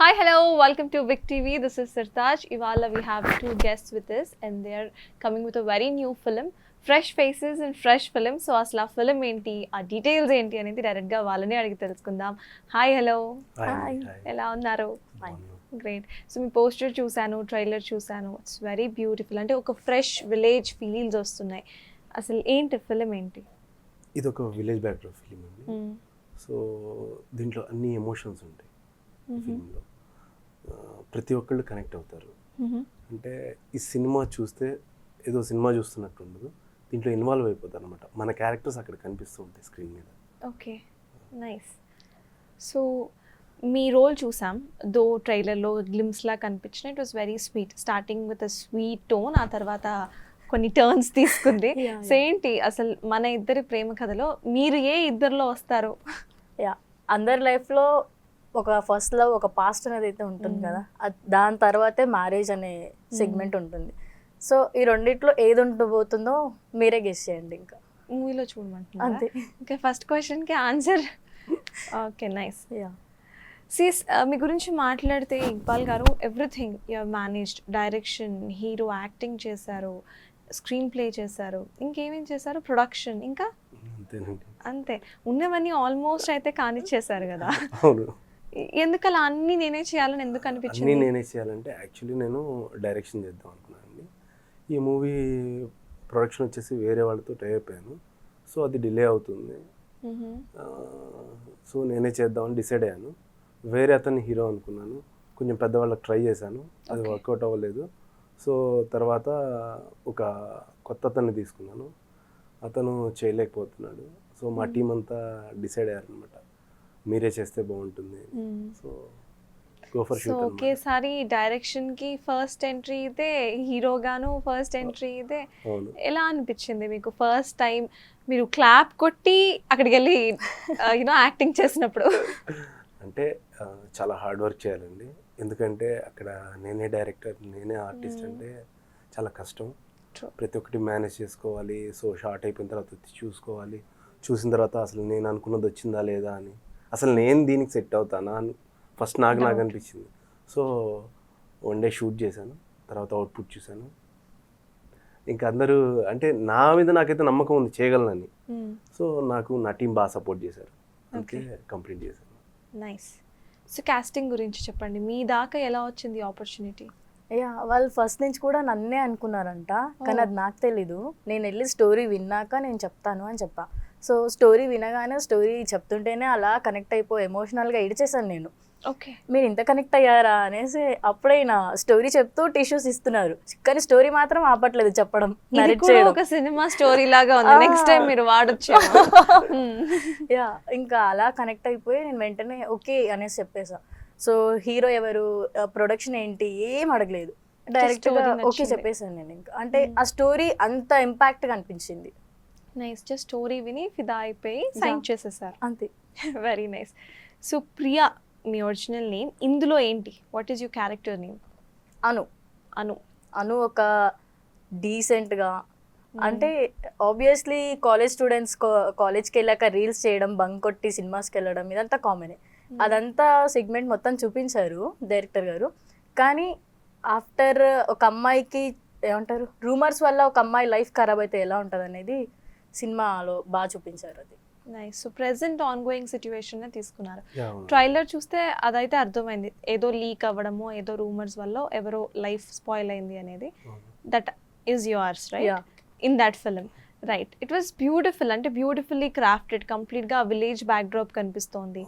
Hi, hello, welcome to Vic TV. This is Sirtaj. Ivala, we have two guests with us, and they're coming with a very new film, fresh faces and fresh film. So, asla film enti, a details enti అనేది direct గా వాళ్ళని అడిగి తెలుసుకుందాం. Hi hello, hi ఎలా ఉన్నారు? Fine. Great. So మీ poster చూసాను, trailer చూసాను, it's very beautiful. అంటే ఒక ఫ్రెష్ విలేజ్ ఫీల్స్ వస్తున్నాయి. అసలు ఏంటి ఫిలిం ఏంటి? ఇది ఒక విలేజ్ బ్యాక్డ్రాప్ ఫిలిం అండి. సో దీంట్లో అన్ని ఎమోషన్స్ ఉంటాయి ఫిలింలో. ప్రతి ఒక్కళ్ళు కనెక్ట్ అవుతారు. అంటే ఈ సినిమా చూస్తే ఏదో సినిమా చూస్తున్నట్టు ఉండదు, దీంట్లో ఇన్వాల్వ్ అయిపోతారు అనమాట. మన క్యారెక్టర్స్ అక్కడ కనిపిస్తూ ఉంటాయి స్క్రీన్ మీద. Okay, nice. సో మీ రోల్ చూసాం, దో ట్రైలర్లో గ్లిమ్స్లా కనిపించిన it was very sweet, starting with a sweet tone, ఆ తర్వాత కొన్ని టర్న్స్ తీసుకుంది. సో ఏంటి అసలు మన ఇద్దరి ప్రేమ కథలో మీరు ఏ ఇద్దరిలో వస్తారు? అందరి లైఫ్లో ఒక ఫస్ట్ లవ్, ఒక పాస్ట్ అనేది అయితే ఉంటుంది కదా, దాని తర్వాతే మ్యారేజ్ అనే సెగ్మెంట్ ఉంటుంది. సో ఈ రెండిట్లో ఏది ఉండబోతుందో మీరే గెస్ చేయండి. ఇంకా మూవీలో చూడమంటున్నారు అంతే. ఓకే, ఫస్ట్ క్వశ్చన్కి ఆన్సర్. Okay, nice. సీస్ మీ గురించి మాట్లాడితే ఇక్బాల్ గారు everything you have managed, direction, hero, acting చేశారు, స్క్రీన్ ప్లే చేశారు, ఇంకేమేం చేశారు, ప్రొడక్షన్, ఇంకా అంతే ఉన్నవన్నీ ఆల్మోస్ట్ అయితే కానిచ్చేశారు కదా. అవును. ఎందుకు అలా అన్నీ నేనే చేయాలని ఎందుకు అనిపించింది? అన్నీ నేనే చేయాలంటే యాక్చువల్లీ నేను డైరెక్షన్ చేద్దాం అనుకున్నానండి. ఈ మూవీ ప్రొడక్షన్ వచ్చేసి వేరే వాళ్ళతో టై అయిపోయాను. సో అది డిలే అవుతుంది. సో నేనే చేద్దామని డిసైడ్ అయ్యాను. వేరే అతన్ని హీరో అనుకున్నాను, కొంచెం పెద్దవాళ్ళకి ట్రై చేశాను, అది వర్కౌట్ అవ్వలేదు. సో తర్వాత ఒక కొత్త అతన్ని తీసుకున్నాను, అతను చేయలేకపోతున్నాడు. సో మా టీం అంతా డిసైడ్ అయ్యారనమాట, మీరే చేస్తే బాగుంటుంది. So go for shoot. ఒకేసారి డైరెక్షన్ కి ఫస్ట్ ఎంట్రీ ఇదే, హీరోగాను ఫస్ట్ ఎంట్రీ ఇదే. ఎలా అనిపించింది మీకు ఫస్ట్ టైం మీరు క్లాప్ కొట్టి అక్కడికి వెళ్ళి యూనో యాక్టింగ్ చేసినప్పుడు? అంటే చాలా హార్డ్ వర్క్ చేయాలండి, ఎందుకంటే అక్కడ నేనే డైరెక్టర్, నేనే ఆర్టిస్ట్ అంటే చాలా కష్టం. ప్రతి ఒక్కటి మేనేజ్ చేసుకోవాలి. సో షార్ట్ అయిపోయిన తర్వాత చూసుకోవాలి, చూసిన తర్వాత అసలు నేను అనుకున్నది వచ్చిందా లేదా అని, అసలు నేను దీనికి సెట్ అవుతానా అని ఫస్ట్ నాకు అనిపించింది. సో వన్ డే షూట్ చేశాను, తర్వాత అవుట్పుట్ చూశాను. ఇంకా అందరూ అంటే నా మీద నాకైతే నమ్మకం ఉంది చేయగలనని. సో నాకు నా టీం బాగా సపోర్ట్ చేశారు, ఓకే కంప్లీట్ చేశాను. నైస్. సో కాస్టింగ్ గురించి చెప్పండి, మీ దాకా ఎలా వచ్చింది ఆపర్చునిటీ? వాళ్ళు ఫస్ట్ నుంచి కూడా నన్నే అనుకున్నారంట, కానీ అది నాకు తెలీదు. నేను వెళ్ళి స్టోరీ విన్నాక నేను చెప్తాను అని చెప్పా. సో స్టోరీ వినగానే స్టోరీ చెప్తుంటేనే అలా కనెక్ట్ అయిపోయి ఎమోషనల్గా ఏడ్చేసాను నేను. ఓకే, మీరు ఇంత కనెక్ట్ అయ్యారా అనేసి అప్పుడే నా స్టోరీ చెప్తూ టిష్యూస్ ఇస్తున్నారు, కానీ స్టోరీ మాత్రం ఆపట్లేదు చెప్పడం. ఒక సినిమా స్టోరీ లాగా ఉంది, నెక్స్ట్ టైం మీరు వాడొచ్చు. ఇంకా అలా కనెక్ట్ అయిపోయి నేను వెంటనే ఓకే అనేసి చెప్పేసా. సో హీరో ఎవరు, ప్రొడక్షన్ ఏంటి, ఏం అడగలేదు, డైరెక్ట్ గా ఓకే చెప్పేసాను నేను. ఇంకా అంటే ఆ స్టోరీ అంత ఇంపాక్ట్ గా అనిపించింది. నైస్, జస్ట్ స్టోరీ విని ఫిదా అయిపోయి సైన్ చేసేసారు అంతే. Very nice. సో ప్రియా మీ ఒరిజినల్ నేమ్, ఇందులో ఏంటి, what is your character name? Anu. Anu. Anu ఒక డీసెంట్గా, అంటే ఆబ్వియస్లీ కాలేజ్ స్టూడెంట్స్ కాలేజ్కి వెళ్ళాక రీల్స్ చేయడం, బంక్ కొట్టి సినిమాస్కి వెళ్ళడం ఇదంతా కామనే. అదంతా సెగ్మెంట్ మొత్తం చూపించారు డైరెక్టర్ గారు. కానీ ఆఫ్టర్ ఒక అమ్మాయికి ఏమంటారు, రూమర్స్ వల్ల ఒక అమ్మాయి లైఫ్ ఖరాబ్ అయితే ఎలా ఉంటుంది అనేది సినిమాలో బాగా చూపించారు. అది nice. So present on going situation తీసుకున్నారు. ట్రైలర్ చూస్తే అదైతే అర్థమైంది, ఏదో లీక్ అవ్వడము, ఏదో రూమర్స్ వల్ల ఎవరో లైఫ్ స్పాయిల్ అయింది అనేది. That is yours right in that film, right? It was beautiful, అంటే బ్యూటిఫుల్లీ క్రాఫ్టెడ్, కంప్లీట్గా విలేజ్ బ్యాక్డ్రాప్ కనిపిస్తోంది.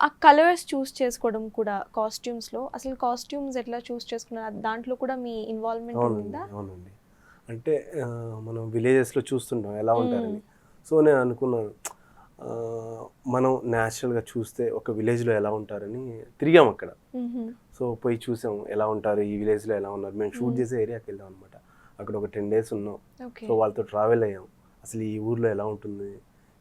ఆ కలర్స్ చూస్ చేసుకోవడం కూడా, కాస్ట్యూమ్స్లో అసలు కాస్ట్యూమ్స్ ఎట్లా చూస్ చేసుకున్నారు, దాంట్లో కూడా మీ ఇన్వాల్వ్మెంట్ ఉందా? అవునండి, అంటే మనం విలేజెస్లో చూస్తుంటాం ఎలా ఉంటారని. సో నేను అనుకున్నాను మనం న్యాచురల్గా చూస్తే ఒక విలేజ్లో ఎలా ఉంటారని తిరిగాం అక్కడ. సో పోయి చూసాం ఎలా ఉంటారు ఈ విలేజ్లో, ఎలా ఉన్నారు. మేము షూట్ చేసే ఏరియాకి వెళ్ళాం అనమాట. అక్కడ ఒక 10 days ఉన్నాం. సో వాళ్ళతో ట్రావెల్ అయ్యాం, అసలు ఈ ఊర్లో ఎలా ఉంటుంది,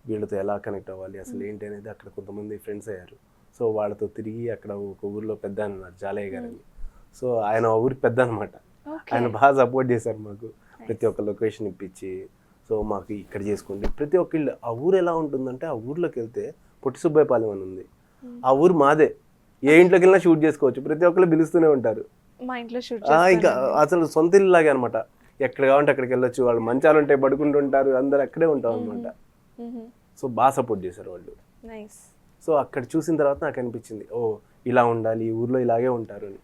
వీళ్ళతో ఎలా కనెక్ట్ అవ్వాలి, అసలు ఏంటి అనేది అక్కడ కొంతమంది ఫ్రెండ్స్ అయ్యారు. సో వాళ్ళతో తిరిగి అక్కడ ఒక ఊర్లో పెద్ద ఆయన ఉన్నారు, జాలయ్య గారు అని. సో ఆయన ఆ ఊరికి పెద్ద అనమాట, ఆయన బాగా సపోర్ట్ చేశారు మాకు, ప్రతి ఒక్క లొకేషన్ ఇప్పించి. సో మాకు ఇక్కడ చేసుకోండి ప్రతి ఒక్కళ్ళు. ఆ ఊరు ఎలా ఉంటుందంటే, ఆ ఊర్లోకి వెళ్తే పొట్టి సుబ్బయ్యపాలెం అని ఉంది, ఆ ఊరు మాదే. ఏ ఇంట్లోకి వెళ్ళినా షూట్ చేసుకోవచ్చు, ప్రతి ఒక్కరు పిలుస్తూనే ఉంటారు. మా ఇంట్లో షూట్ ఇంకా అసలు సొంత ఇల్లు లాగే అనమాట, ఎక్కడ కావాలంటే అక్కడికి వెళ్ళొచ్చు, వాళ్ళు మంచాలు ఉంటాయి పడుకుంటుంటారు, అందరు అక్కడే ఉంటాం అనమాట. సో బాగా సపోర్ట్ చేశారు వాళ్ళు. నైస్. సో అక్కడ చూసిన తర్వాత నాకు అనిపించింది, ఓ ఇలా ఉండాలి, ఈ ఊర్లో ఇలాగే ఉంటారు అని.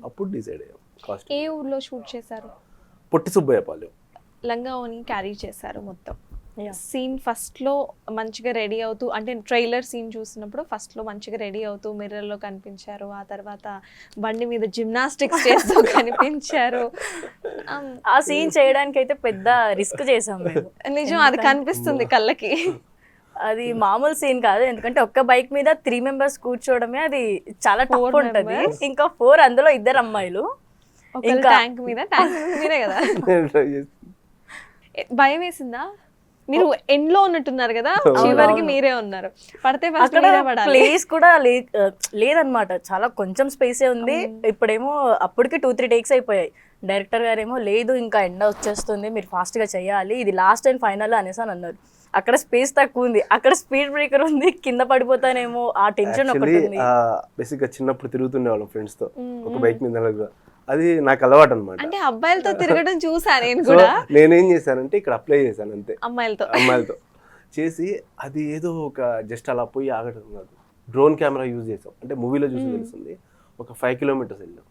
అప్పుడు డిసైడ్ అయ్యాం. కాస్ట్ ఏ ఊర్లో షూట్ చేశారు? పొట్టి సుబ్బయ్యపాలెం. లంగావోని క్యారీ చేశారు మొత్తం. సీన్ ఫస్ట్ లో మంచిగా రెడీ అవుతూ, అంటే ట్రైలర్ సీన్ చూసినప్పుడు ఫస్ట్ లో మంచిగా రెడీ అవుతూ మిర్రర్ లో కనిపించారు, ఆ తర్వాత బండి మీద జిమ్నాస్టిక్స్ చేస్తూ కనిపించారు. ఆ సీన్ చేయడానికి అయితే పెద్ద రిస్క్ చేసాం మేము. నిజం, అది కనిపిస్తుంది కళ్ళకి. అది మామూలు సీన్ కాదు, ఎందుకంటే ఒక్క బైక్ మీద 3 members కూర్చోవడమే అది చాలా టఫ్ ఉంటది. ఇంకా 4 అందులో 2 అమ్మాయిలు. ఇంకా ట్యాంక్ మీదే కదా. భయం వేసిందా? మీరు ఎండ్ లో ఉన్నట్టున్నారు కదా, చివరికి మీరే ఉన్నారు, పడితే ప్లేస్ కూడా లేదనమాట, చాలా కొంచెం స్పేసే ఉంది. ఇప్పుడేమో అప్పటికి 2-3 takes అయిపోయాయి. డైరెక్టర్ గారేమో లేదు ఇంకా ఎండ వచ్చేస్తుంది, మీరు ఫాస్ట్ గా చేయాలి, ఇది లాస్ట్ అండ్ ఫైనల్ అనేసి అని అన్నారు. అక్కడ స్పేస్ తక్కువ ఉంది, అక్కడ స్పీడ్ బ్రేకర్ ఉంది, కింద పడిపోతానేమో ఆ టెన్షన్ ఒకటి ఉంది. బేసిక్ గా చిన్నప్పుడు తిరుగుతుండే వాళ్ళం ఫ్రెండ్స్ తో ఒక బైక్ మీద, అది నాకు అలవాటు అనమాట. అంటే అబ్బాయిలతో తిరగడం చూసా నేను కూడా. నేనేం చేశానంటే ఇక్కడ అప్లై చేశాను అంతే, అమ్మాయిలతో చేసి అది ఏదో ఒక జస్ట్ అలా పోయి ఆగడం కాదు, డ్రోన్ కెమెరా యూజ్ చేసాం. అంటే మూవీలో చూసి తెలుస్తుంది, ఒక 5 kilometers వెళ్ళాం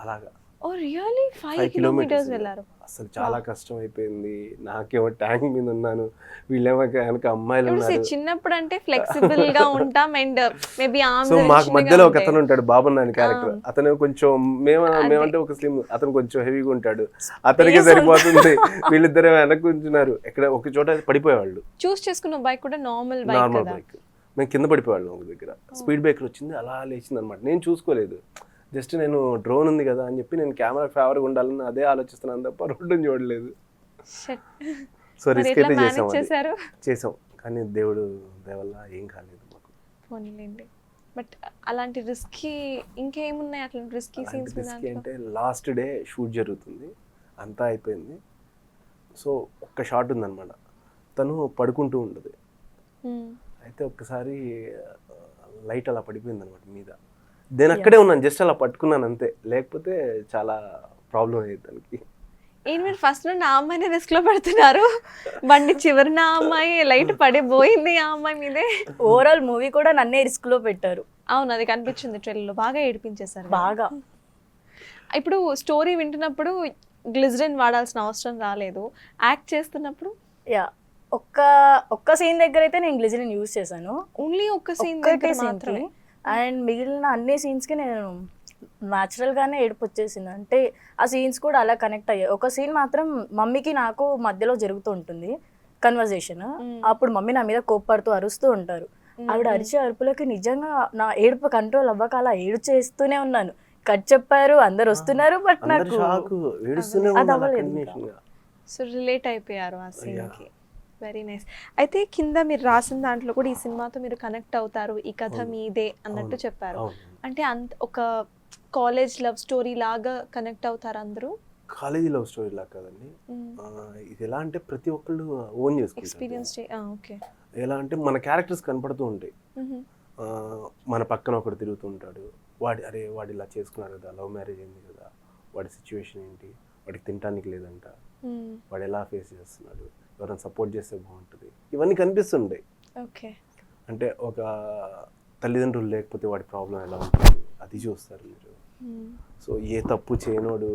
అలాగా. ఓ రియల్లీ 5 kilometers వెళ్ళారు? అసలు చాలా కష్టం అయిపోయింది. నాకేమో ట్యాంక్ మీద ఉన్నాను, వీళ్ళేమో వెనక అమ్మాయిలు ఉన్నారు. చిన్నప్పుడు అంటే ఫ్లెక్సిబుల్ గా ఉంటాం, అండ్ మేబీ సో మాకు మధ్యలో ఒక అతను ఉంటాడు, బాబు నాని క్యారెక్టర్. అతను కొంచెం మేమంటే ఒక స్లిమ్, అతను కొంచెం హెవీగా ఉంటాడు, అతనికి సరిపోతుంది. వీళ్ళిద్దరే వెనక్కి ఉంచున్నారు, ఎక్కడ ఒక చోట పడిపోయేవాళ్ళు. చూస్ చేసుకున్న బైక్ కూడా నార్మల్ బైక్, మేము కింద పడిపోయేవాళ్ళం ఒక దగ్గర. స్పీడ్ బ్రేకర్ వచ్చింది, అలా లేచింది అనమాట. నేను చూసుకోలేదు, జస్ట్ నేను డ్రోన్ ఉంది కదా అని చెప్పి నేను కెమెరా ఫేవర్గా ఉండాలని అదే ఆలోచిస్తున్నాను తప్ప రోడ్డుని చూడలేదు. సో రిస్క్ అయితే చేసాం, కానీ దేవుడు దయవల్ల ఏం కాలేదు మాకు. పోనీలేండి. బట్ అలాంటి రిస్కీ ఇంకేమున్నాయి అట్లాంటి రిస్కీ సీన్స్? రిస్కీ అంటే లాస్ట్ డే షూట్ జరుగుతుంది, అంతా అయిపోయింది. సో ఒక్క షాట్ ఉందన్నమాట, తను పడుకుంటూ ఉండదు, అయితే ఒక్కసారి లైట్ అలా పడిపోయింది అనమాట మీద. నేను అక్కడే ఉన్నాను, జస్ట్ అలా పట్టుకున్నాను అంతే, లేకపోతే చాలా ప్రాబ్లం అయ్యేది దానికి. ఏంటి మీరు ఫస్ట్ నుండి ఆ అమ్మాయిని రిస్క్ లో పెడుతున్నారు? బండి చివరిన ఆ అమ్మాయి లైట్ పడిపోయింది ఆ అమ్మాయి మీదే. ఓవరాల్ మూవీ కూడా నన్నే రిస్క్ లో పెట్టారు. అవును, అది కనిపించింది ట్రైలర్ లో, బాగా ఏడిపించేశారు బాగా. ఇప్పుడు స్టోరీ వింటున్నప్పుడు గ్లిజరిన్ వాడాల్సిన అవసరం రాలేదు, యాక్ట్ చేస్తున్నప్పుడు యా ఒక్క సీన్ దగ్గర అయితే నేను గ్లిజరిన్ యూజ్ చేశాను, ఓన్లీ ఒక్క సీన్ మాత్రమే. అండ్ మిగిలిన అన్ని సీన్స్కి నేను న్యాచురల్గానే ఏడుపు వచ్చేసింది. అంటే ఆ సీన్స్ కూడా అలా కనెక్ట్ అయ్యాయి. ఒక సీన్ మాత్రం మమ్మీకి నాకు మధ్యలో జరుగుతూ ఉంటుంది కన్వర్జేషన్, అప్పుడు మమ్మీ నా మీద కోప్పడుతూ అరుస్తూ ఉంటారు. ఆవిడ అరిచే అరుపులకి నిజంగా నా ఏడుపు కంట్రోల్ అవ్వక అలా ఏడు చేస్తూనే ఉన్నాను. కట్ చెప్పారు, అందరు వస్తున్నారు, బట్ నాకు అది అవ్వలేదు. సో రిలేట్ అయిపోయారు ఆ సీన్కి. Very nice. అయితే కింద మీరు రాసిన దాంట్లో కూడా ఈ సినిమాతో మీరు కనెక్ట్ అవుతారు, ఈ కథ మీదే అన్నట్టు చెప్పారు. అంటే ఒక కాలేజ్ లవ్ స్టోరీ లాగా కనెక్ట్ అవుతారు అందరూ? కాలేజీ లవ్ స్టోరీ లాగా కాదండి, ఇది ఎలా అంటే ప్రతి ఒక్కళ్ళు ఓన్ చేసుకుంటారు ఎక్స్పీరియన్స్. ఓకే. ఎలా అంటే మన క్యారెక్టర్స్ కనపడుతూ ఉంటాయి, మన పక్కన ఒకడు తిరుగుతూ ఉంటాడు, వాడు ఇలా చేసుకున్నారు కదా, లవ్ మ్యారేజ్ అయింది కదా, వాడి సిచ్యువేషన్ ఏంటి, వాడికి తినడానికి లేదంట, వాడు ఎలా ఫేస్ చేస్తున్నాడు, ఎవరైనా సపోర్ట్ చేస్తే బాగుంటుంది, ఇవన్నీ కనిపిస్తుంటాయి. ఓకే. అంటే ఒక తల్లిదండ్రులు లేకపోతే వాడి ప్రాబ్లం ఎలా ఉంటుంది అది చూస్తారు మీరు. సో ఏ తప్పు చేయనోడు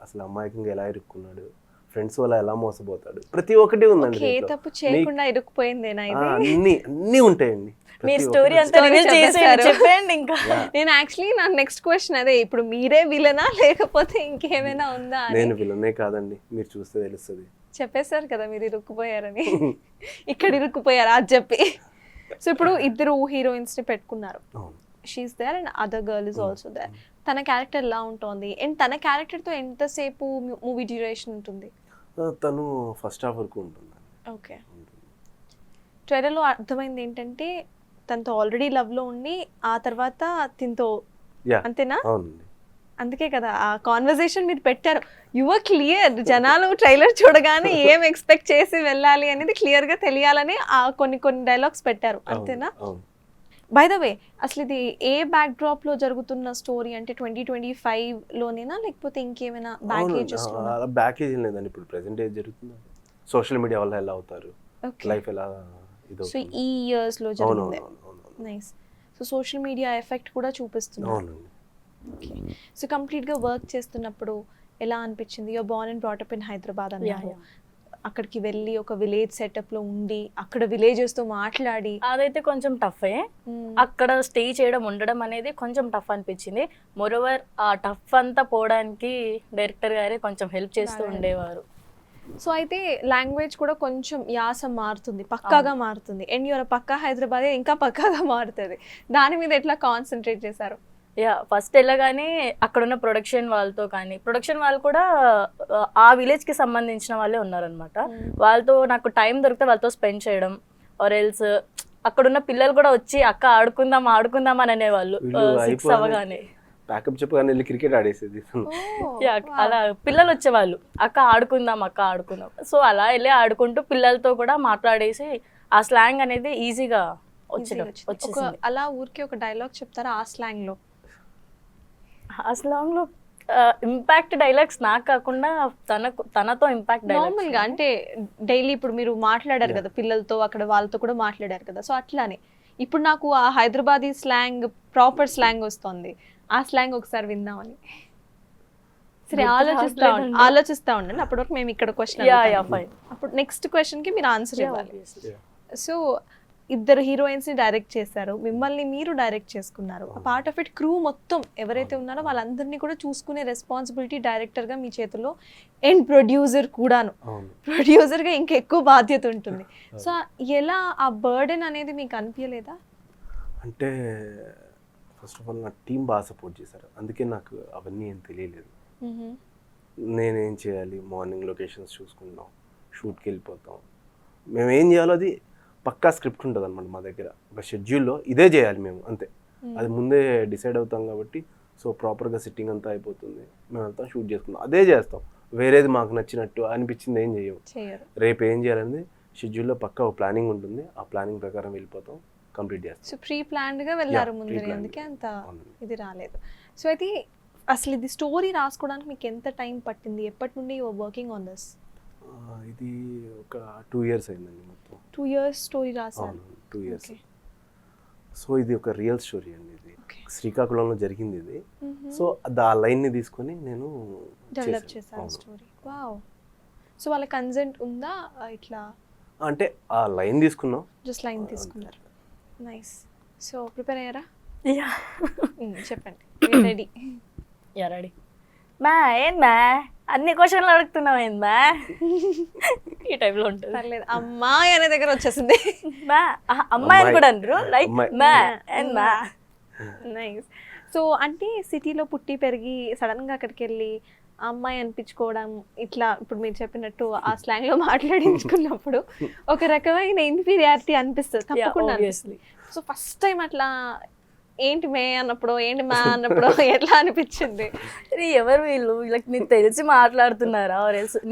అసలు అమాయకంగా ఎలా ఇరుక్కున్నాడు, ఫ్రెండ్స్ వల్ల ఎలా మోసపోతాడు, ప్రతి ఒక్కటి ఉందండి. ఏ తప్పు చేయకుండా ఇరుక్కుపోయిందేనా? అన్నీ ఉంటాయండి. మీరు స్టోరీ అంతా రివీల్ చేశారు, చెప్పండి. ఇంకా నేను యాక్చువల్లీ నా నెక్స్ట్ క్వశ్చన్ అదే, ఇప్పుడు మీరే విలనా లేకపోతే ఇంకేమైనా ఉందా? నేను విలనే కాదండి, మీరు చూస్తే తెలుస్తుంది. చెప్పేశారు కదా మీరు ఇరుక్కుపోయారని, ఇక్కడ ఇరుక్కుపోయారా అది చెప్పి. సో ఇప్పుడు ఇద్దరు హీరోయిన్స్ ని పెట్టుకున్నారు, she's there and other girl is also there. తన క్యారెక్టర్ ఎలా ఉంటుంది అండ్ తన క్యారెక్టర్ తో ఎంతసేపు మూవీ డ్యూరేషన్ ఉంటుంది? తను ఫస్ట్ హాఫ్ వరకు ఉంటుంది. ఓకే. ట్రైలర్లో అర్థమైంది ఏంటంటే తనతో ఆల్రెడీ లవ్ లో ఉండి ఆ తర్వాత తినతో, అంతేనా? అందుకే కదా ఆ కాన్వర్సేషన్ మీరు పెట్టారు. యువర్ క్లియర్, జనాలు ట్రైలర్ చూడగానే ఏం ఎక్స్పెక్ట్ చేసి వెళ్ళాలి అనేది క్లియర్ గా తెలియాలని ఆ కొన్ని డైలాగ్స్ పెట్టారు, అంతేనా? బై ద వే అసలు ఇది ఏ బ్యాక్ డ్రాప్ లో జరుగుతున్న స్టోరీ అంటే 2025 లోనేనా లేకపోతే ఇంకేమైనా బ్యాక్ ఏజెస్ లో? అలా బ్యాక్ ఏజ్ లేదండి, ఇప్పుడు ప్రెసెంట్ ఏజ్ జరుగుతుంది. సోషల్ మీడియా వల్ల ఎలా అవుతారు, లైఫ్ ఎలా ఇది సో ఈ ఇయర్స్ లో జరిగింది. Nice. So social media effect కూడా చూపిస్తున్నారు. అవునండి. ఓకే. సో కంప్లీట్ గా వర్క్ చేస్తున్నప్పుడు ఎలా అనిపించింది? You're born and brought up in Hyderabad అన్నారు. అక్కడికి వెళ్ళి ఒక విలేజ్ సెటప్ లో ఉండి అక్కడ విలేజెస్ తో మాట్లాడి అదైతే కొంచెం టఫే. అక్కడ స్టే చేయడం ఉండడం అనేది కొంచెం టఫ్ అనిపించింది. మోరోవర్ ఆ టఫ్ అంతా పోవడానికి డైరెక్టర్ గారే కొంచెం హెల్ప్ చేస్తూ ఉండేవారు. సో అయితే లాంగ్వేజ్ కూడా కొంచెం యాస మారుతుంది, పక్కాగా మారుతుంది. అండ్ యువర్ పక్కా హైదరాబాద్ ఇంకా పక్కాగా మారుతుంది. దాని మీద ఎట్లా కాన్సన్ట్రేట్ చేశారు? ఫస్ట్ వెళ్ళగానే అక్కడున్న ప్రొడక్షన్ వాళ్ళతో కానీ, ప్రొడక్షన్ వాళ్ళు కూడా ఆ విలేజ్కి సంబంధించిన వాళ్ళే ఉన్నారనమాట. వాళ్ళతో నాకు టైం దొరికితే వాళ్ళతో స్పెండ్ చేయడం, ఆర్ ఎల్స్ అక్కడున్న పిల్లలు కూడా వచ్చి అక్క ఆడుకుందాం అని అనేవాళ్ళు 6 అవ్వగానే. ప్యాకప్ చెప్పగానే వెళ్ళి క్రికెట్ ఆడేసేది. అలా పిల్లలు వచ్చేవాళ్ళు, అక్క ఆడుకుందాం. సో అలా వెళ్ళి ఆడుకుంటూ పిల్లలతో కూడా మాట్లాడేసి ఆ స్లాంగ్ అనేది ఈజీగా వచ్చేసింది. అలా ఊరికి ఒక డైలాగ్ చెప్తారా ఆ స్లాంగ్ లో? ఆ స్లాంగ్ లో ఇంపాక్ట్ డైలాగ్స్ నాకు కాకుండా తనతో ఇంపాక్ట్ నార్మల్ గా అంటే డైలీ ఇప్పుడు మీరు మాట్లాడారు కదా పిల్లలతో, అక్కడ వాళ్ళతో కూడా మాట్లాడారు కదా. సో అట్లానే ఇప్పుడు నాకు ఆ హైదరాబాదీ స్లాంగ్, ప్రాపర్ స్లాంగ్ వస్తుంది. ఆ స్లాంగ్ ఒకసారి విందామని. సరే, ఆలోచిస్తా ఉండండి. అప్పటి వరకు మేము ఇక్కడ క్వశ్చన్, అప్పుడు నెక్స్ట్ క్వశ్చన్ కి మీరు ఆన్సర్ ఇవ్వాలి. సో ఇద్దరు హీరోయిన్స్ ని డైరెక్ట్ చేశారు, మిమ్మల్ని మీరు డైరెక్ట్ చేసుకున్నారు. పార్ట్ ఆఫ్ ఇట్ క్రూ మొత్తం ఎవరైతే ఉన్నారో వాళ్ళందరినీ కూడా చూసుకునే రెస్పాన్సిబిలిటీ డైరెక్టర్ గా మీ చేతిలో, అండ్ ప్రొడ్యూసర్ కూడాను. ప్రొడ్యూసర్ గా ఇంకెక్కువ బాధ్యత ఉంటుంది. సో ఎలా ఆ బర్డెన్ అనేది మీకు అనిపించలేదా? అంటే ఫస్ట్ ఆఫ్ ఆల్ నా టీం బాగా సపోర్ట్ చేశారు, అందుకే నాకు అవన్నీ ఏం తెలియలేదు. నేనేం చేయాలి, మార్నింగ్ లొకేషన్స్ చూసుకుంటాం, షూట్కి వెళ్ళిపోతాం, మేము ఏం చేయాలో అది పక్కా స్క్రిప్ట్ ఉంటుంది అనమాట మా దగ్గర. ఒక షెడ్యూల్లో ఇదే చేయాలి మేము, అంతే. అది ముందే డిసైడ్ అవుతాం కాబట్టి సో ప్రాపర్గా సిట్టింగ్ అంతా అయిపోతుంది, మేము అంతా షూట్ చేసుకుంటాం, అదే చేస్తాం. వేరేది మాకు నచ్చినట్టు అనిపించింది ఏం చేయము. రేపు ఏం చేయాలనేది షెడ్యూల్లో పక్కా ఒక ప్లానింగ్ ఉంటుంది, ఆ ప్లానింగ్ ప్రకారం వెళ్ళిపోతాం, కంప్లీట్ చేస్తాం. సో ప్రీ ప్లాన్డ్ గా వెళ్ళారు ముందు, అందుకే అంత ఇది రాలేదు. సో అయితే అసలు ఇది స్టోరీ రాసుకోవడానికి మీకు ఎంత టైం పట్టింది? ఎప్పటి నుండి యువర్ వర్కింగ్ ఆన్ దిస్? ఇది ఒక 2 years అయిందండి మొత్తం. 2 years స్టోరీ రాశారు? 2 years. సో ఇది ఒక రియల్ స్టోరీ అండి, ఇది శ్రీకాకుళంలో జరిగింది ఇది. సో ఆ లైన్ని తీసుకొని నేను డెవలప్ చేశాను స్టోరీ. వావ్. సో వాళ్ళ కన్సెంట్ ఉందా ఇట్లా? అంటే ఆ లైన్ తీసుకున్నాం, జస్ట్ లైన్ తీసుకున్నారు. నైస్. సో ప్రిపేర్ అయ్యారా? చెప్పండి. రెడీ? రెడీ. మా ఏందా అన్ని క్వశ్చన్లు అడుగుతున్నావు ఏందా? ఈ టైప్లో ఉంటుంది. పర్లేదు, అమ్మాయి అనే దగ్గర వచ్చేసింది. మా అమ్మాయి అని కూడా అంటారు, లైక్ మా అండ్ మా. నైస్. సో అంటే సిటీలో పుట్టి పెరిగి సడన్ గా అక్కడికి వెళ్ళి అమ్మాయి అనిపించుకోవడం, ఇట్లా ఇప్పుడు మీరు చెప్పినట్టు ఆ స్లాంగ్ లో మాట్లాడించుకున్నప్పుడు ఒక రకమైన ఇన్ఫీరియారిటీ అనిపిస్తుంది తప్పకుండా. సో ఫస్ట్ టైం అట్లా ఏంటి మే అన్నప్పుడు, ఏంటి మా అన్నప్పుడు ఎట్లా అనిపించింది? ఎవరు వీళ్ళకి నీకు తెలిసి మాట్లాడుతున్నారా,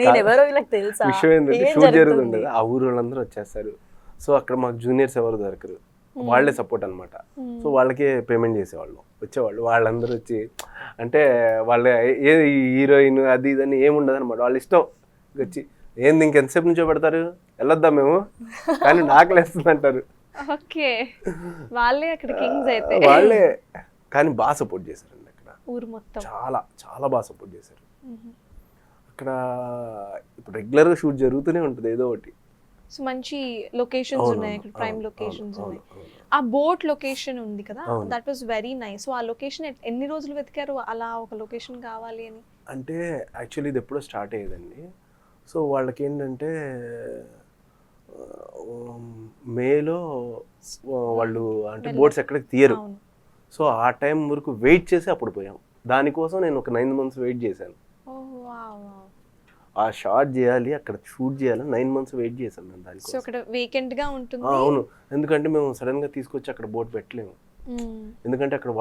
నేను ఎవరో వీళ్ళకి తెలుసా? విషయం ఏంటంటే షూట్ జరుగుతుంది, ఆ ఊరు వాళ్ళందరూ వచ్చేస్తారు. సో అక్కడ మాకు జూనియర్స్ ఎవరు దొరకరు, వాళ్ళే సపోర్ట్ అనమాట. సో వాళ్ళకే పేమెంట్ చేసేవాళ్ళు, వచ్చేవాళ్ళు. వాళ్ళందరూ వచ్చి అంటే వాళ్ళ ఏ హీరోయిన్ అది ఇదని ఏముండదు అనమాట, వాళ్ళ ఇష్టం వచ్చి ఏంది ఇంకెంతసేపు నుంచో పెడతారు, వెళ్ళొద్దాం మేము, కానీ నాకు లేస్తుంది అంటారు. ఓకే, వాళ్ళే అక్కడ కింగ్స్ అయితే. వాళ్ళే కానీ బాగా సపోర్ట్ చేశారండి అక్కడ, ఊరు మొత్తం చాలా చాలా బాగా సపోర్ట్ చేశారు. అక్కడ ఇప్పుడు రెగ్యులర్గా షూట్ జరుగుతూనే ఉంటుంది ఏదో ఒకటి. సో మంచి లొకేషన్స్ ఉన్నాయి అక్కడ, ప్రైమ్ లొకేషన్స్ ఉన్నాయి. ఆ బోట్ లొకేషన్ ఉంది కదా, that was very nice. So ఆ లొకేషన్ ఎన్ని రోజులు వెతికారు అలా ఒక లొకేషన్ కావాలి అని? అంటే యాక్చువల్లీ ఇది ఎప్పుడో స్టార్ట్ అయ్యేదండి. సో వాళ్ళకి ఏంటంటే మేలో వాళ్ళు అంటే బోట్స్ ఎక్కడికి తీయరు. సో ఆ టైం వరకు వెయిట్ చేసి అప్పుడు పోయాం. దానికోసం నేను ఒక 9 months వెయిట్ చేశాను. ఆ షాట్ చేయాలి, అక్కడ షూట్ చేయాలి, 9 months వెయిట్ చేశాను నేను దానికోసం. సో అక్కడ వేకెంట్ గా ఉంటుంది. అవును, ఎందుకంటే మేము సడన్ గా తీసుకొచ్చి అక్కడ బోట్ పెట్టలేము, ఎందుకంటే అక్కడ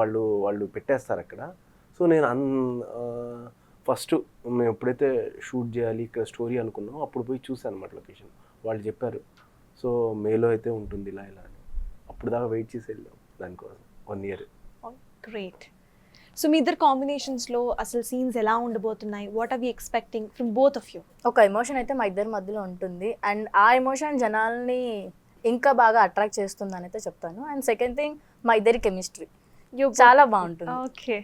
వాళ్ళు పెట్టేస్తారు అక్కడ. సో నేను ఫస్ట్ మేము ఎప్పుడైతే షూట్ చేయాలి ఇక్కడ స్టోరీ అనుకున్నాం అప్పుడు పోయి చూసాను అనమాట లొకేషన్. వాళ్ళు చెప్పారు సో మేలో అయితే ఉంటుంది ఇలా ఇలా అని, అప్పుడు దాకా వెయిట్ చేసి వెళ్ళాం. దానికోసం 1 year. గ్రేట్. సో మీ ఇద్దరు కాంబినేషన్స్లో అసలు సీన్స్ ఎలా ఉండబోతున్నాయి? What are we expecting from both of you? ఒక ఎమోషన్ అయితే మా ఇద్దరి మధ్యలో ఉంటుంది అండ్ ఆ ఎమోషన్ జనాల్ని ఇంకా బాగా అట్రాక్ట్ చేస్తుంది అని అయితే చెప్తాను. అండ్ సెకండ్ థింగ్ మా ఇద్దరి కెమిస్ట్రీ చాలా బాగుంటుంది. ఓకే.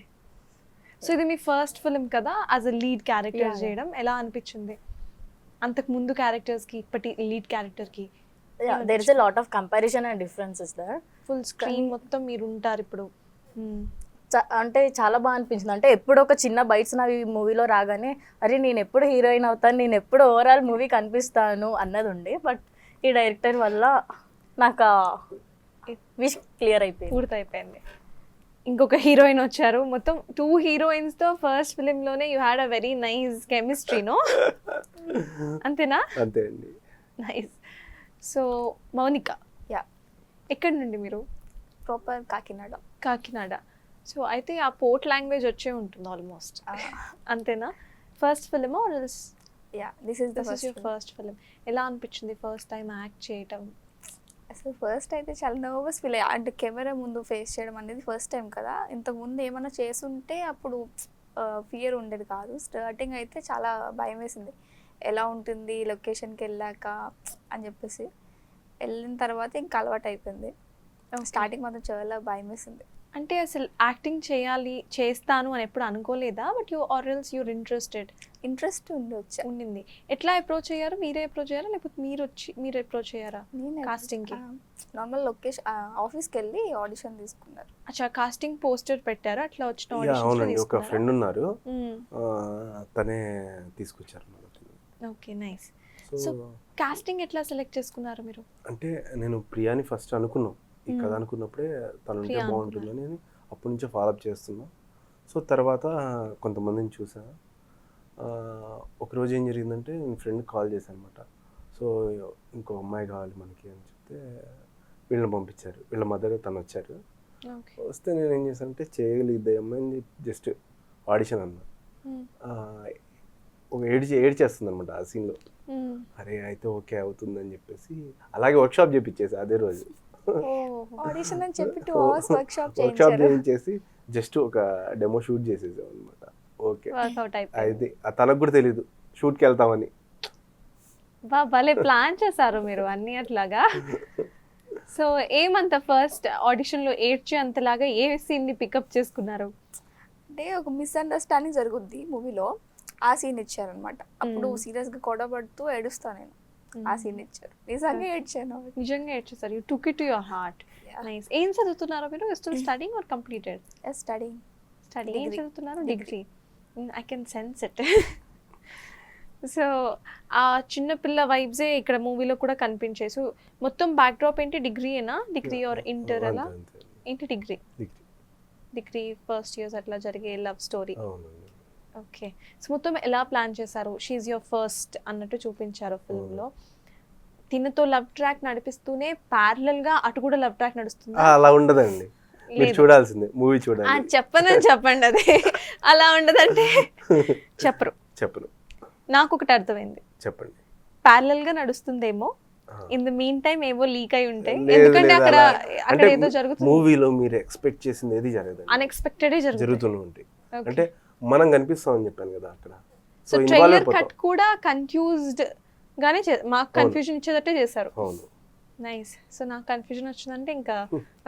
సో ఇది మీ ఫస్ట్ ఫిల్మ్ కదా as a lead character Yeah. చేయడం, ఎలా అనిపించింది? అంతకు ముందు క్యారెక్టర్స్కి ఇప్పటి లీడ్ క్యారెక్టర్కి there is a lot of comparison and differences there. Full screen మొత్తం మీరు ఉంటారు ఇప్పుడు. అంటే చాలా బాగా అనిపించింది. అంటే ఎప్పుడు ఒక చిన్న బైట్స్ నా మూవీలో రాగానే అరే నేను ఎప్పుడు హీరోయిన్ అవుతాను, నేను ఎప్పుడు ఓవరాల్ మూవీ కనిపిస్తాను అన్నది ఉండే. బట్ ఈ డైరెక్టర్ వల్ల నాకు విష్ క్లియర్ అయిపోయింది, పూర్తయిపోయింది. ఇంకొక హీరోయిన్ వచ్చారు, మొత్తం 2 హీరోయిన్స్తో ఫస్ట్ ఫిలింలోనే you had a very nice chemistry, no? అంతేనా? అంతే అండి. నైస్. సో మౌనిక, యా ఎక్కడి నుండి మీరు? ప్రాపర్ కాకినాడ. కాకినాడ. సో అయితే ఆ పోర్ట్ లాంగ్వేజ్ వచ్చే ఉంటుంది ఆల్మోస్ట్, అంతేనా? First film yeah this is the first film. ఎలా అనిపించింది ఫస్ట్ టైం యాక్ట్ చేయటం? అసలు ఫస్ట్ అయితే చాలా నర్వస్ ఫీల్ అయ్యా. అంటే కెమెరా ముందు ఫేస్ చేయడం అనేది ఫస్ట్ టైం కదా. ఇంతకుముందు ఏమైనా చేస్తుంటే అప్పుడు ఫియర్ ఉండేది కాదు. స్టార్టింగ్ అయితే చాలా భయం వేసింది, ఎలా ఉంటుంది లొకేషన్కి వెళ్ళాక అని చెప్పేసి. వెళ్ళిన తర్వాత ఇంకా అలవాటు అయిపోయింది. స్టార్టింగ్ మాత్రం చాలా భయం వేసింది. అంటే అసలు యాక్టింగ్ చేస్తాను అని ఎప్పుడు అనుకోలేదా? But you or else your interest ఉండొచ్చు. ఉండింది. ఎట్లా అప్రోచ్ అయ్యారు? మీరే అప్రోచ్ అయ్యారా లేకపోతే మీరు అప్రోచ్ అయ్యారా నేను కాస్టింగ్కి? నార్మల్ లొకేషన్ ఆఫీస్కి వెళ్ళి ఆడిషన్ తీసుకున్నారు. అచ్చా, కాస్టింగ్ పోస్టర్ పెట్టారు, అట్లా వచ్చిన Yeah, auditions లో అవునండి. ఒక తీసుకున్నారా? ఫ్రెండ్ ఉన్నారు, మ్మ్. తనే తీసుకొచ్చారు మనకి. Okay, nice. So so casting ఎట్లా సెలెక్ట్ చేసుకున్నారు మీరు? అంటే నేను ప్రియాని ఫస్ట్ అనుకున్నాం, ఈ కథ అనుకున్నప్పుడే తను ఉంటే ప్రియా బాగుంటుందని అప్పటి నుంచే ఫాలోఅప్ చేస్తున్నా. సో తర్వాత కొంతమందిని చూసా. ఒకరోజు ఏం జరిగిందంటే నేను ఫ్రెండ్కి కాల్ చేశాను అనమాట. సో ఇంకో అమ్మాయి కావాలి మనకి అని చెప్తే వీళ్ళని పంపించారు. వీళ్ళ మదర్ తను వచ్చారు. ఓకే. వస్తే నేను ఏం చేశానంటే చేయగలిగిద్దే అమ్మాయిని జస్ట్ ఆడిషన్ అన్నా. ఒక ఏడ్చేస్తుంది అనమాట ఆ సీన్లో. అరే అయితే ఓకే అవుతుందని చెప్పేసి అలాగే వర్క్షాప్ చేయించేసి అదే రోజు ఆడిషన్ అని చెప్పి 2 hours వర్క్షాప్ వర్క్షాప్ చేయించారు. చేయించేసి జస్ట్ ఒక డెమో షూట్ చేసేసాం అనమాట. ఓకే వర్కౌట్ అయిపోయింది. అయితే తనకు కూడా తెలీదు షూట్కి వెళ్తామని. భలే ప్లాన్ చేశారు మీరు అన్ని అట్లాగా. సో ఏమంత ఫస్ట్ ఆడిషన్లో ఏడ్చే అంతలాగా ఏ సీన్ని పికప్ చేసుకున్నారు? అంటే ఒక మిస్అండర్స్టాండింగ్ జరుగుద్ది మూవీలో, ఆ సీన్ ఇచ్చారనమాట. అప్పుడు సీరియస్గా గొడవపడుతూ ఏడుస్తా నేను. ఆ సీన్ ఇచ్చారు, నిజంగా ఏడ్చాను. నిజంగా ఏడ్చేసారు. You took it to your heart. Nice. ఏం చదువుతున్నారో మీరు? Still studying or completed? Study. ఏం చదువుతున్నారు? Degree. I can sense it. So ఆ చిన్నపిల్ల వైబ్సే ఇక్కడ మూవీలో కూడా కనిపించాయి. సో మొత్తం బ్యాక్డ్రాప్ ఏంటి? డిగ్రీయేనా? డిగ్రీ ఆర్ ఇంటర్ అలా ఏంటి? డిగ్రీ ఫస్ట్ ఇయర్స్ అట్లా జరిగే లవ్ స్టోరీ. ఓకే. సో మొత్తం ఎలా ప్లాన్ చేశారు? షీఈ్ యువర్ ఫస్ట్ అన్నట్టు చూపించారు ఫిల్మ్లో. తినతో లవ్ ట్రాక్ నడిపిస్తూనే ప్యారలల్ గా అటు కూడా లవ్ ట్రాక్ నడుస్తుంది. అలా ఉండదండి, మీరు చూడాల్సిందే, మూవీ చూడాలి. చెప్పండి అది అలా ఉండదంటే చెప్పను. నాకు ఒకటి అర్థమైంది, చెప్పండి. ప్యారలల్ గా నడుస్తుందేమో, ఇన్ ద మీన్ టైం ఏవో లీక్ అయి ఉంటాయి. ఎందుకంటే అక్కడ ఏదో జరుగుతుంది. మూవీలో మీరు ఎక్స్పెక్ట్ చేసింది ఏది జరగదు, అన్ఎక్స్పెక్టెడ్ జరుగుతూనే ఉంటాయి. అంటే మనం కనిపిస్తామని చెప్పాను కదా అక్కడ. సో ట్రైలర్ కట్ కూడా కన్ఫ్యూజ్డ్ గానే మాకు కన్ఫ్యూజన్ ఇచ్చేటట్టే చేశారు. అవును, నైస్. సో నాకు కన్ఫ్యూజన్ వచ్చిందంటే ఇంకా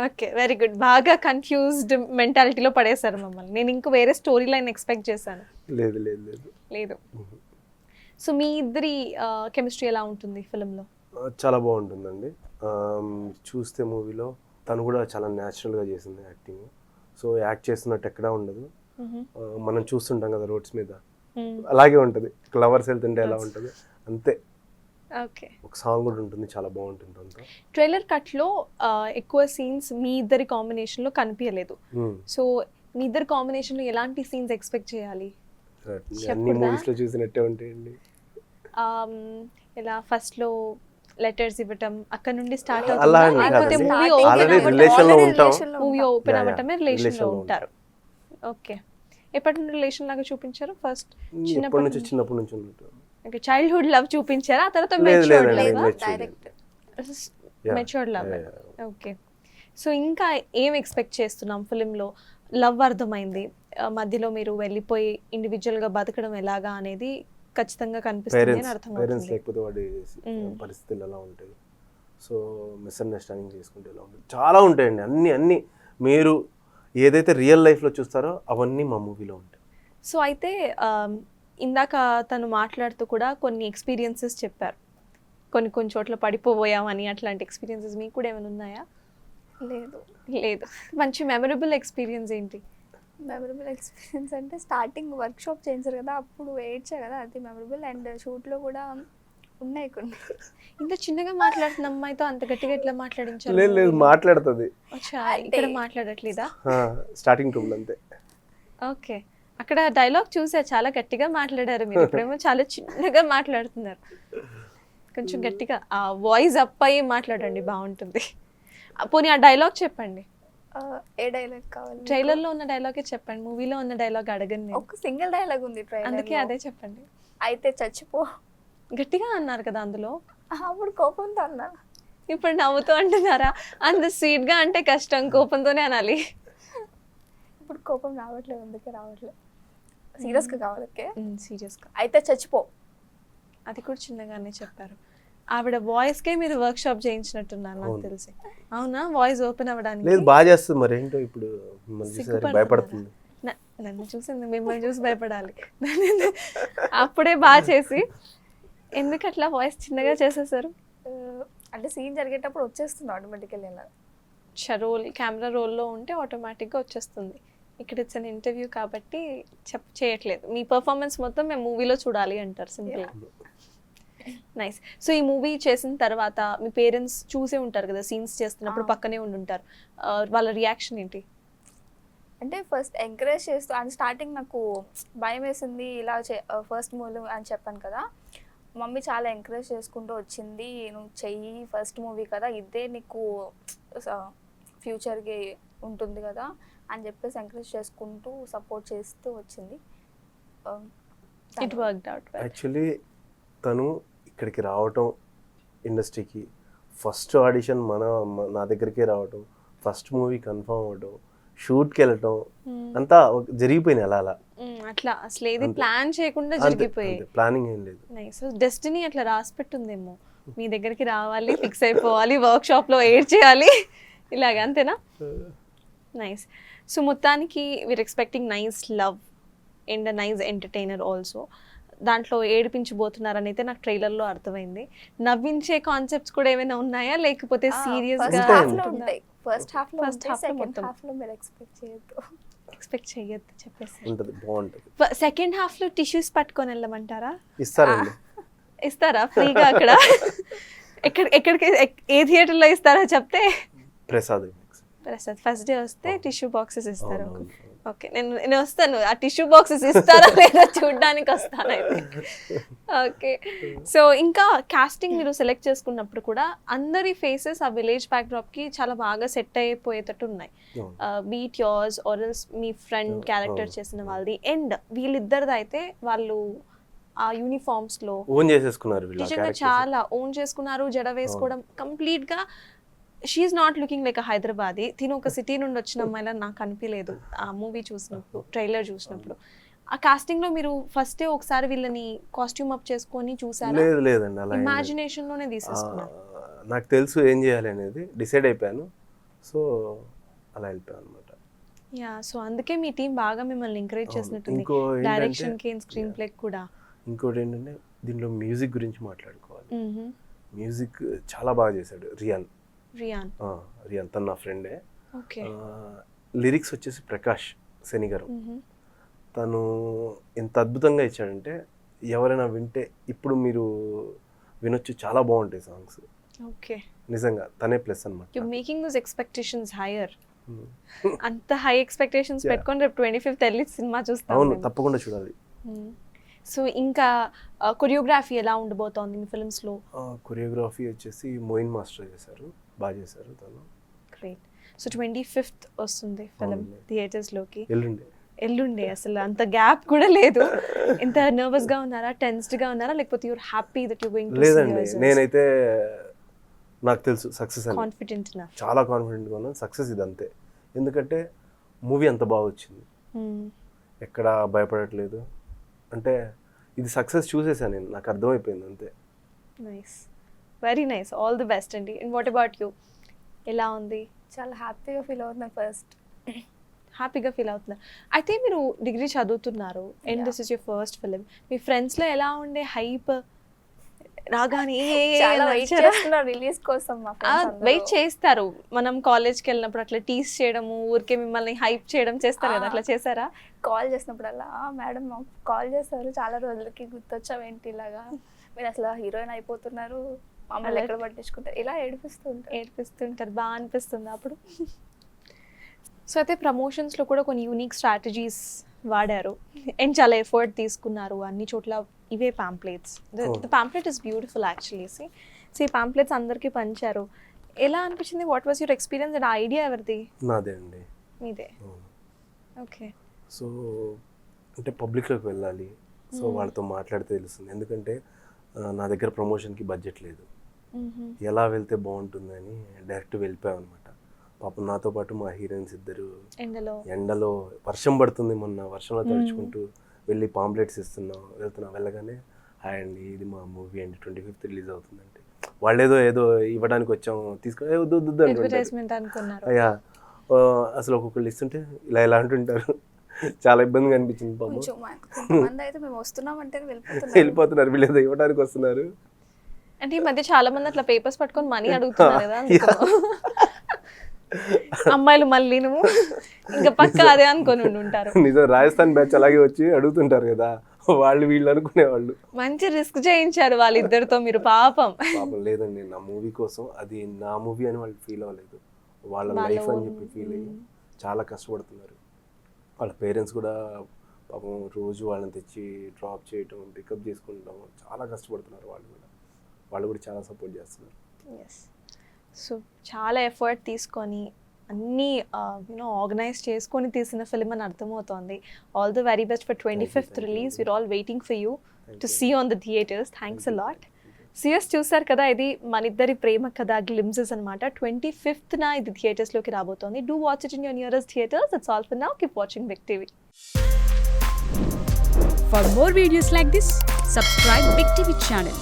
ఓకే, వెరీ గుడ్. బాగా కన్ఫ్యూజ్డ్ మెంటాలిటీలో పడేశారు మమ్మల్ని. నేను ఇంకా వేరే స్టోరీ లైన్ ఎక్స్పెక్ట్ చేశాను. లేదు. సో మీ ఇద్దరి కెమిస్ట్రీ ఎలా ఉంటుంది ఫిల్మ్లో? చాలా బాగుంటుందండి. చూస్తే మూవీలో తను కూడా చాలా న్యాచురల్గా చేసింది యాక్టింగ్. సో యాక్ట్ చేస్తున్నట్టు ఎక్కడా ఉండదు. మనం చూస్తుంటాం కదా రోడ్స్ మీద, అలాగే ఉంటుంది. లవర్స్ వెళ్తుంటే ఎలా ఉంటుంది అంతే. ఓకే. ఒక సాంగ్ కూడా ఉంటుంది, చాలా బాగుంటుంది అంతా. ట్రైలర్ కట్లో ఎక్కువ సీన్స్ మీ ఇద్దరి కాంబినేషన్లో కనిపించలేదు. సో మీ ఇద్దరి కాంబినేషన్లో ఎలాంటి సీన్స్ ఎక్స్పెక్ట్ చేయాలి? అన్ని మూవీస్లో చూసినట్టే ఉంటాయండి. ఇలా ఫస్ట్లో లెటర్స్ ఇవ్వటం, అక్కడ నుండి స్టార్ట్ అలా అవుతుంది. లేకపోతే మూవీ ఓపెన్ అవ్వటమే రిలేషన్లో ఉంటారు. ఓకే. ఎప్పటి నుండి రిలేషన్ లాగా చూపించారు? ఫస్ట్ చిన్నప్పటి నుంచి ఉన్నట్టు. ఓకే, చైల్డ్హుడ్ లవ్ చూపించారా? ఆ తర్వాత మెచ్యూర్డ్ లవ్. ఓకే. సో ఇంకా ఏం ఎక్స్పెక్ట్ చేస్తున్నాం ఫిలింలో? లవ్ అర్థమైంది, మధ్యలో మీరు వెళ్ళిపోయి ఇండివిజువల్గా బతకడం ఎలాగా అనేది ఖచ్చితంగా కనిపిస్తుంది అని పేరెంట్స్ అర్థమవుతుంది. లేకపోతే వాడి పరిస్థితులు ఎలా ఉంటాయి, సో మిస్అండర్స్టాండింగ్ చేసుకుంటే ఎలా ఉంటుంది, చాలా ఉంటాయండి. అన్ని మీరు ఏదైతే రియల్ లైఫ్లో చూస్తారో అవన్నీ మా మూవీలో ఉంటాయి. సో అయితే ఇందాక తను మాట్లాడుతూ కూడా కొన్ని ఎక్స్పీరియన్సెస్ చెప్పారు, కొన్ని చోట్ల పడిపోయామని. అట్లాంటి ఎక్స్పీరియన్సెస్ మీకు కూడా ఏమైనా ఉన్నాయా? లేదు. మంచి మెమరబుల్ ఎక్స్పీరియన్స్ ఏంటి? మెమరబుల్ ఎక్స్పీరియన్స్ అంటే స్టార్టింగ్ వర్క్ షాప్ చేయించారు కదా, అప్పుడు ఏడ్చా కదా, అది మెమరబుల్. అండ్ షూట్లో కూడా ఉన్నాయి కొన్ని. ఇంత చిన్నగా మాట్లాడుతున్న అమ్మాయితో అంత గట్టిగా ఎట్లా మాట్లాడించారు? లేదు మాట్లాడుతుంది, ఇక్కడ మాట్లాడట్లేదా? స్టార్టింగ్ ట్రూబుల్ అంతే. ఓకే, అక్కడ డైలాగ్ చూసా, చాలా గట్టిగా మాట్లాడారు మీరు. ఇప్పుడేమో చాలా చిన్నగా మాట్లాడుతున్నారు. కొంచెం గట్టిగా ఆ వాయిస్ అప్ అయ్యి మాట్లాడండి, బాగుంటుంది. పోనీ ఆ డైలాగ్ చెప్పండి. ఏ డైలాగ్ కావాలి? ట్రైలర్లో ఉన్న డైలాగే చెప్పండి, మూవీలో ఉన్న డైలాగ్ అడగండి నేను. ఒక సింగిల్ డైలాగ్ ఉంది ట్రైలర్, అందుకే అదే చెప్పండి. అయితే చచ్చిపో. గట్టిగా అన్నారు కదా అందులో. అప్పుడు కోపంతో అన్నా, ఇప్పుడు నవ్వుతూ అంటున్నారా? అంత స్వీట్గా అంటే కష్టం, కోపంతోనే అనాలి. ఇప్పుడు కోపం రావట్లేదు, అందుకే రావట్లేదు. సీరియస్గా కావాలి. ఓకే, సీరియస్గా. అయితే చచ్చిపో. అది కూడా చిన్నగానే చెప్పారు. ఆవిడ వాయిస్కే మీరు వర్క్ షాప్ చేయించినట్టున్నారు నాకు తెలిసి. అవునా? వాయిస్ ఓపెన్ అవ్వడానికి లేదు, బాగా చేస్తుంది. మరి ఏంటో ఇప్పుడు భయపడుతుంది. నన్ను చూసింది, మిమ్మల్ని చూసి భయపడాలి. అప్పుడే బాగా చేసి ఎందుకు అట్లా వాయిస్ చిన్నగా చేసేసారు? అంటే సీన్ జరిగేటప్పుడు వచ్చేస్తుంది ఆటోమేటికల్లీ. రోల్ కెమెరా రోల్లో ఉంటే ఆటోమేటిక్గా వచ్చేస్తుంది. ఇక్కడ ఇట్స్ అన్ ఇంటర్వ్యూ కాబట్టి చేయట్లేదు. మీ పర్ఫార్మెన్స్ మొత్తం మేము మూవీలో చూడాలి అంటారు సింపుల్. నైస్. సో ఈ మూవీ చేసిన తర్వాత మీ పేరెంట్స్ చూసే ఉంటారు కదా సీన్స్ చేస్తున్నప్పుడు, పక్కనే ఉండుంటారు. వాళ్ళ రియాక్షన్ ఏంటి? అంటే ఫస్ట్ ఎంకరేజ్ చేస్తూ, అండ్ స్టార్టింగ్ నాకు భయం వేసింది ఇలా ఫస్ట్ మూవీ అని చెప్పాను కదా, మమ్మీ చాలా ఎంకరేజ్ చేసుకుంటూ వచ్చింది. నువ్వు చెయ్యి, ఫస్ట్ మూవీ కదా, ఇదే నీకు ఫ్యూచర్కి ఉంటుంది కదా అని చెప్పేసి ఎంకరేజ్ చేసుకుంటూ సపోర్ట్ చేస్తూ వచ్చింది. It worked out. యాక్చువల్లీ తను ఇక్కడికి రావటం, ఇండస్ట్రీకి ఫస్ట్ ఆడిషన్ నా దగ్గరికే రావటం, ఫస్ట్ మూవీ కన్ఫర్మ్ అవ్వటం, షూట్కి వెళ్ళటం అంతా జరిగిపోయింది. అలా అట్లా అసలు ఏది ప్లాన్ చేయకుండా జరిగిపోయాయి. ప్లానింగ్ ఏం లేదు. నైస్. సో డెస్టినీ అట్లా రాసి పెట్టుందేమో, మీ దగ్గరికి రావాలి, ఫిక్స్ అయిపోవాలి, వర్క్ షాప్లో ఎయిడ్ చేయాలి, ఇలాగ అంతేనా? నైస్. సో మొత్తానికి we're expecting nice love and nice entertainer also. దాంట్లో ఏడిపించబోతున్నారని అయితే నాకు ట్రైలర్లో అర్థమైంది. నవ్వించే కాన్సెప్ట్స్ కూడా ఏమైనా ఉన్నాయా, లేకపోతే సీరియస్గా? ఫస్ట్ హాఫ్ లో సెకండ్ హాఫ్ లో మీరు ఎక్స్పెక్ట్ చేయొద్దు చెప్పేసి. బాగుంటుంది. సెకండ్ హాఫ్ లో టిష్యూస్ పట్టుకొని వెళ్ళమంటారా? ఇస్తారా ఫ్రీగా అక్కడ? ఎక్కడికి ఏ థియేటర్లో ఇస్తారా చెప్తే? ప్రసాద్ ఫస్ట్ డే వస్తే టిష్యూ బాక్సెస్ ఇస్తారు. ఓకే, నేను వస్తాను, ఆ టిష్యూ బాక్సెస్ ఇస్తారా లేదా చూడడానికి వస్తాను అయితే. ఓకే, సో ఇంకా కాస్టింగ్ మీరు సెలెక్ట్ చేసుకున్నప్పుడు కూడా అందరి ఫేసెస్ ఆ విలేజ్ బ్యాక్డ్రాప్కి చాలా బాగా సెట్ అయిపోయేటట్టు ఉన్నాయి. Beat yours or else me friend character చేసిన వాళ్ళది, అండ్ వీళ్ళిద్దరిది అయితే వాళ్ళు ఆ యూనిఫామ్స్ లో ఓన్ చేసేసుకున్నారు. నిజంగా చాలా ఓన్ చేసుకున్నారు. జడ వేసుకోవడం కంప్లీట్ గా she's not looking like Hyderabadi. తిను ఒక సిటీ నుండి వచ్చిన అమ్మాయిలా నాకు అనిపించలేదు ఆ మూవీ చూసినప్పుడు, ట్రైలర్ చూసినప్పుడు. ఆ కాస్టింగ్ లో మీరు ఫస్ట్ ఒకసారి వీళ్ళని కాస్ట్యూమ్ అప్ చేసుకొని చూసారా? లేదండి, అలా ఇమాజినేషన్ లోనే తీసేసుకున్నారు. నాకు తెలుసు ఏం చేయాలి అనేది, డిసైడ్ అయిపోయాను. సో అలా వెళ్ళిపోయాను అనమాట. యా, సో అందుకే మీ టీం బాగా మిమ్మల్ని ఎంకరేజ్ చేసినట్టుంది, డైరెక్షన్ కి స్క్రీన్ ప్లే కూడా. ఇంకోటి ఏంటంటే దీంట్లో మ్యూజిక్ గురించి మాట్లాడుకోవాలి. మ్యూజిక్ చాలా బాగా చేశాడు రియాన్ తన నా ఫ్రెండే. లిరిక్స్ వచ్చేసి ప్రకాష్ శని గారు. తను ఎంత అద్భుతంగా ఇచ్చాడంటే ఎవరైనా వింటే ఇప్పుడు మీరు వినొచ్చు, చాలా బాగుంటాయి సాంగ్స్. ఓకే, నిజంగా తనే ప్లస్ అన్నమాట. You making those expectations hire. అంత హై ఎక్స్పెక్టేషన్స్ పెట్టుకొని రేపు 25th వెళ్ళి సినిమా చూస్తాం. అవును, తప్పకుండా చూడాలి. సో ఇంకా కొరియోగ్రఫీ ఎలా ఉండబోతోంది మీ ఫిల్మ్స్లో? కొరియోగ్రఫీ వచ్చేసి మోయిన్ మాస్టర్ చేశారు, బాగా చేశారు తను. గ్రేట్. సో 25th వస్తుంది ఫిల్మ్ థియేటర్స్లోకి. ఎల్లుండే అసలు అంత గ్యాప్ కూడా లేదు. ఎంత నర్వస్గా ఉన్నారా, టెన్స్డ్గా ఉన్నారా, లేకపోతే you're happy that you going to see? లేదండి, నేనైతే నాకు తెలుసు సక్సెస్ అని, కాన్ఫిడెంట్ నా చాలా కాన్ఫిడెంట్గా ఉన్నాను. సక్సెస్ ఇది అంతే, ఎందుకంటే మూవీ అంత బాగా వచ్చింది, ఎక్కడ భయపడట్లేదు. అంటే ఇది సక్సెస్ చూసేసాను నేను, నాకు అర్థమైపోయింది అంతే. Nice, very nice, all the best అండి. అండ్ వాట్ అబౌట్ యూ, ఎలా ఉంది? చాలా హ్యాపీగా ఫీల్ అవుతున్నాను ఫస్ట్. హ్యాపీగా ఫీల్ అవుతున్నారు. అయితే మీరు డిగ్రీ చదువుతున్నారు and this is your first film. మీ ఫ్రెండ్స్లో ఎలా ఉండే హైప్ రాగానే చాలా వెయిట్ చేస్తున్నారు రిలీజ్ కోసం మా ఫ్రెండ్స్. వెయిట్ చేస్తారు. మనం కాలేజ్కి వెళ్ళినప్పుడు అట్లా టీస్ చేయడము, ఊరికే మిమ్మల్ని హైప్ చేయడం చేస్తారు కదా, అట్లా చేశారా? కాల్ చేసినప్పుడల్లా మేడం మాకు కాల్ చేస్తారు, చాలా రోజులకి గుర్తొచ్చావు ఏంటి ఇలాగా, మీరు అసలు హీరోయిన్ అయిపోతున్నారు, మమ్మల్ని ఎక్కడ పట్టించుకుంటారు, ఇలా ఏడిపిస్తుంటారు. బాగా అనిపిస్తుంది అప్పుడు. సో అయితే ప్రమోషన్స్లో కూడా కొన్ని యూనిక్ స్ట్రాటజీస్ వాడారు అండ్ చాలా ఎఫర్ట్ తీసుకున్నారు. అన్ని చోట్ల ఇవే pamphlets. The pamphlet is beautiful actually. So ఈ పాంప్లెట్స్ అందరికీ పంచారు. ఎలా అనిపించింది? What was your experience and idea ఎవరిది? నాదే అండి. మీదే, ఓకే. సో అంటే పబ్లిక్లోకి వెళ్ళాలి, సో వాళ్ళతో మాట్లాడితే తెలుస్తుంది. ఎందుకంటే నా దగ్గర ప్రమోషన్కి బడ్జెట్ లేదు, ఎలా వెళ్తే బాగుంటుందని డైరెక్ట్ వెళ్ళిపోయాం అనమాట. పాపం నాతో పాటు మా హీరోయిన్స్ ఇద్దరు ఎండలో, వర్షం పడుతుంది, మొన్న వర్షంలో తడుచుకుంటూ వెళ్ళి పాంప్లెట్స్ వెళ్తున్నాం. వెళ్ళగానే హాయ్ అండి, ఇది మా మూవీ అండి, 25th రిలీజ్ అవుతుందంటే వాళ్ళు ఏదో ఇవ్వడానికి వచ్చాము, తీసుకొని అడ్వర్టైజ్మెంట్ అనుకున్నారు. అయ్యా అసలు ఒక్కొక్కళ్ళు ఇస్తుంటే ఇలా అంటుంటారు, చాలా ఇబ్బందిగా అనిపించింది. కొంతమంది అయితే మేము వస్తున్నామంటే వెళ్ళిపోతున్నారు, వీళ్ళు ఏదో ఇవ్వడానికి వస్తున్నారు. అంటే ఈ మధ్య చాలా మంది అట్లా పేపర్స్ పట్టుకొని మనీ అడుగుతున్నారు కదా, అమ్మాయిలు మళ్ళీ నువ్వు ఇంకా పక్క అదే అనుకొని ఉంటారు. నిజం, రాజస్థాన్ బ్యాచ్ అలాగే వచ్చి అడుగుతుంటారు కదా, వాళ్ళు వీళ్ళు అనుకునేవాళ్ళు. మంచి రిస్క్ చేయించారు వాళ్ళిద్దరితో మీరు. పాపం లేదండి, నా మూవీ కోసం, అది నా మూవీ అని వాళ్ళు ఫీల్ అవ్వలేదు, వాళ్ళ లైఫ్ అని చెప్పి ఫీల్ అయ్యి చాలా కష్టపడుతున్నారు. వాళ్ళ పేరెంట్స్ కూడా పాపం రోజు వాళ్ళని తెచ్చి డ్రాప్ చేయటం, పికప్ చేసుకుంటాం, చాలా కష్టపడుతున్నారు. వాళ్ళు కూడా చాలా సపోర్ట్ చేస్తున్నారు. సో చాలా ఎఫర్ట్ తీసుకొని అన్నీ ఆర్గనైజ్ చేసుకొని తీసిన ఫిలిం అని అర్థమవుతోంది. All the very best for 25th release. We're all waiting for you to see on the theatres. Thanks a lot. సిఎస్ చూసారు కదా, ఇది మనిద్దరి ప్రేమ కథ గ్లిమ్సెస్ అనమాట. 25th ఇది థియేటర్స్లోకి రాబోతోంది. Do watch it in your nearest theatres. That's all for now. Keep watching Big TV. For more videos like this, subscribe Big TV channel.